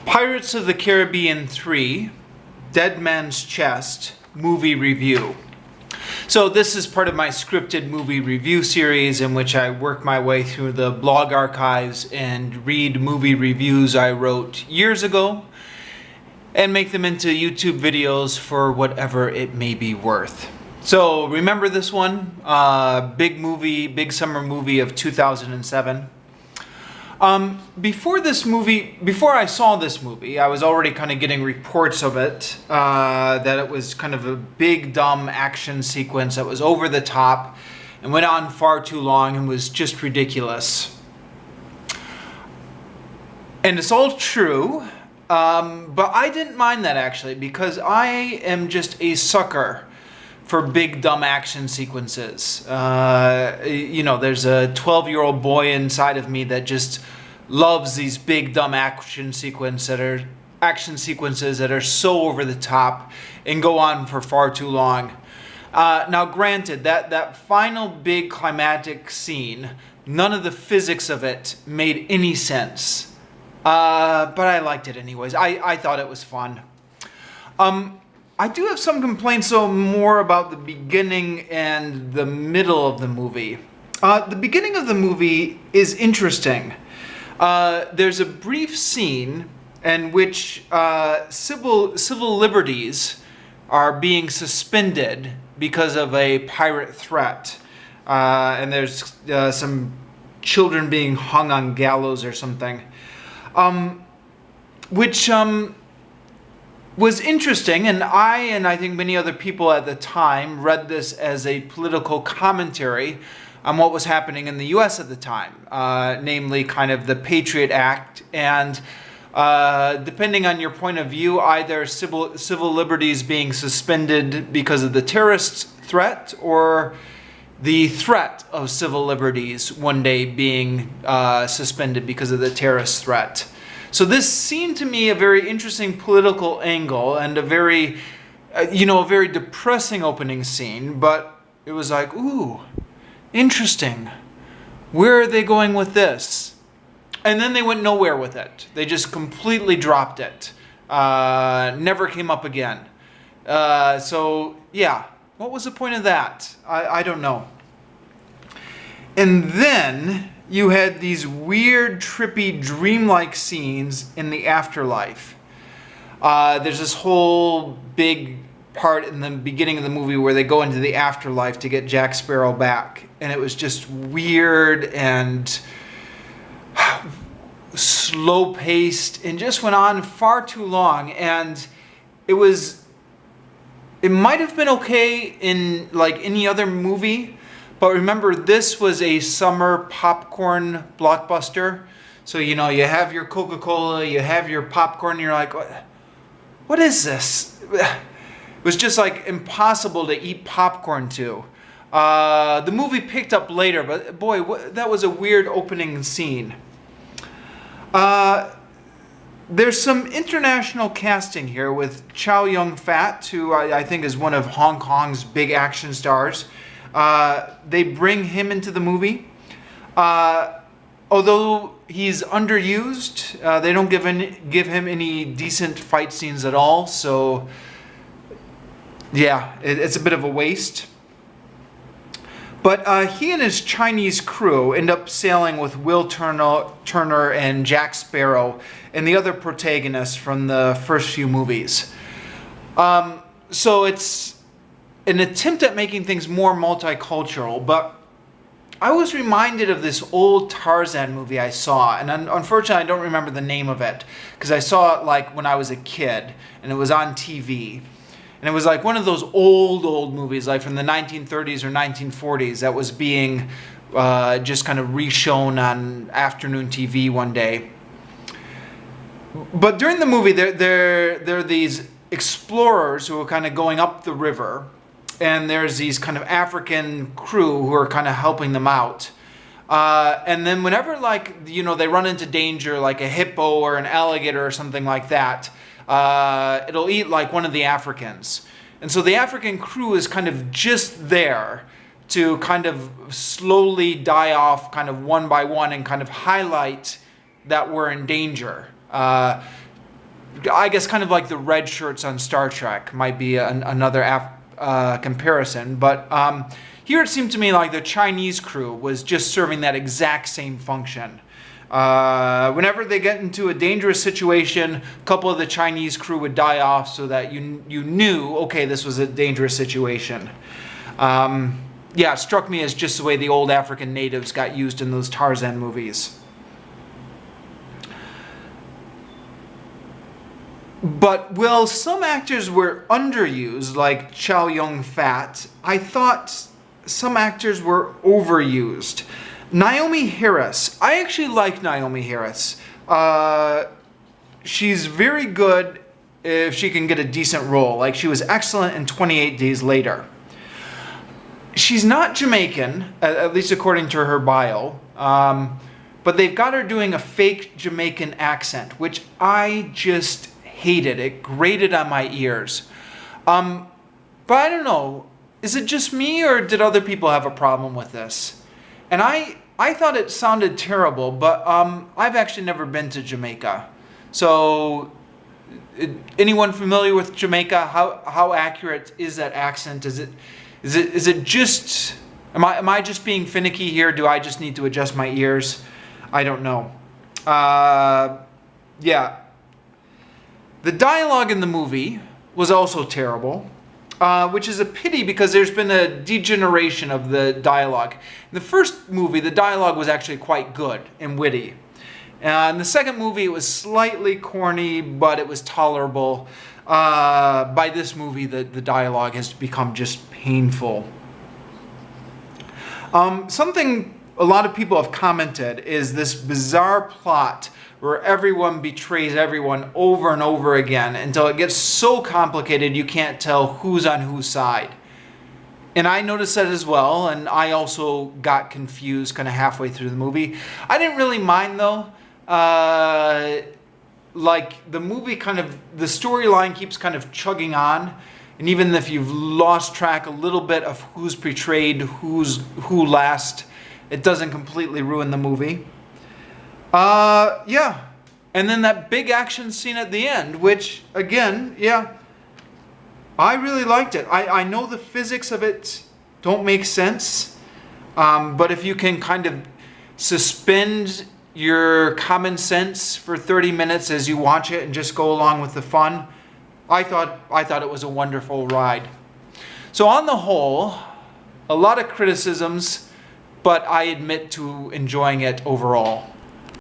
Pirates of the Caribbean 3, Dead Man's Chest movie review. So this is part of my scripted movie review series in which I work my way through the blog archives and read movie reviews I wrote years ago and make them into YouTube videos for whatever it may be worth. So remember this one, big summer movie of 2007. Before I saw this movie, I was already kind of getting reports of it, that it was kind of a big, dumb action sequence that was over the top and went on far too long and was just ridiculous. And it's all true, but I didn't mind that actually, because I am just a sucker for big, dumb action sequences. There's a 12-year-old boy inside of me that just loves these big, dumb action sequences that are so over the top and go on for far too long. Now, granted, that final big climactic scene, none of the physics of it made any sense. But I liked it anyways. I thought it was fun. I do have some complaints, though, more about the beginning and the middle of the movie. The beginning of the movie is interesting. There's a brief scene in which civil liberties are being suspended because of a pirate threat. And there's some children being hung on gallows or something. Which was interesting, and I think many other people at the time read this as a political commentary on what was happening in the U.S. at the time, namely kind of the Patriot Act, and depending on your point of view, either civil liberties being suspended because of the terrorist threat, or the threat of civil liberties one day being suspended because of the terrorist threat. So this seemed to me a very interesting political angle and a very depressing opening scene, but it was like, ooh, interesting. Where are they going with this? And then they went nowhere with it. They just completely dropped it. Never came up again. So, yeah, what was the point of that? I don't know. And then you had these weird, trippy, dreamlike scenes in the afterlife. There's this whole big part in the beginning of the movie where they go into the afterlife to get Jack Sparrow back. And it was just weird and slow-paced and just went on far too long. And it might have been okay in like any other movie, but remember, this was a summer popcorn blockbuster. So, you have your Coca-Cola, you have your popcorn, and you're like, what is this? It was just like impossible to eat popcorn to. The movie picked up later, but boy, that was a weird opening scene. There's some international casting here with Chow Yun-fat, who I think is one of Hong Kong's big action stars. They bring him into the movie. Although he's underused, they don't give him any decent fight scenes at all. So, yeah, it's a bit of a waste. But he and his Chinese crew end up sailing with Will Turner and Jack Sparrow and the other protagonists from the first few movies. So it's an attempt at making things more multicultural, but I was reminded of this old Tarzan movie I saw, and unfortunately I don't remember the name of it, because I saw it like when I was a kid, and it was on TV. And it was like one of those old movies, like from the 1930s or 1940s, that was being just kind of reshown on afternoon TV one day. But during the movie, there are these explorers who are kind of going up the river, and there's these kind of African crew who are kind of helping them out. And then whenever, they run into danger, like a hippo or an alligator or something like that, it'll eat like one of the Africans. And so the African crew is kind of just there to kind of slowly die off kind of one by one and kind of highlight that we're in danger. I guess kind of like the red shirts on Star Trek might be another comparison. But here it seemed to me like the Chinese crew was just serving that exact same function. Whenever they get into a dangerous situation, a couple of the Chinese crew would die off so that you knew, okay, this was a dangerous situation. Yeah, it struck me as just the way the old African natives got used in those Tarzan movies. But while some actors were underused, like Chow Yun-fat, I thought some actors were overused. Naomie Harris. I actually like Naomie Harris. She's very good if she can get a decent role. Like, she was excellent in 28 Days Later. She's not Jamaican, at least according to her bio, but they've got her doing a fake Jamaican accent, which I just hated. It grated on my ears. But I don't know. Is it just me, or did other people have a problem with this? And I thought it sounded terrible, but I've actually never been to Jamaica. So, anyone familiar with Jamaica? How accurate is that accent? Is it just? Am I just being finicky here? Do I just need to adjust my ears? I don't know. Yeah. The dialogue in the movie was also terrible. Which is a pity because there's been a degeneration of the dialogue. In the first movie, the dialogue was actually quite good and witty. In the second movie, it was slightly corny, but it was tolerable. By this movie, the dialogue has become just painful. Something a lot of people have commented is this bizarre plot where everyone betrays everyone over and over again until it gets so complicated you can't tell who's on whose side. And I noticed that as well, and I also got confused kind of halfway through the movie. I didn't really mind though. Like, the movie the storyline keeps kind of chugging on, and even if you've lost track a little bit of who's betrayed, who last, it doesn't completely ruin the movie. Yeah. And then that big action scene at the end, which, again, yeah, I really liked it. I know the physics of it don't make sense, but if you can kind of suspend your common sense for 30 minutes as you watch it and just go along with the fun, I thought it was a wonderful ride. So on the whole, a lot of criticisms, but I admit to enjoying it overall.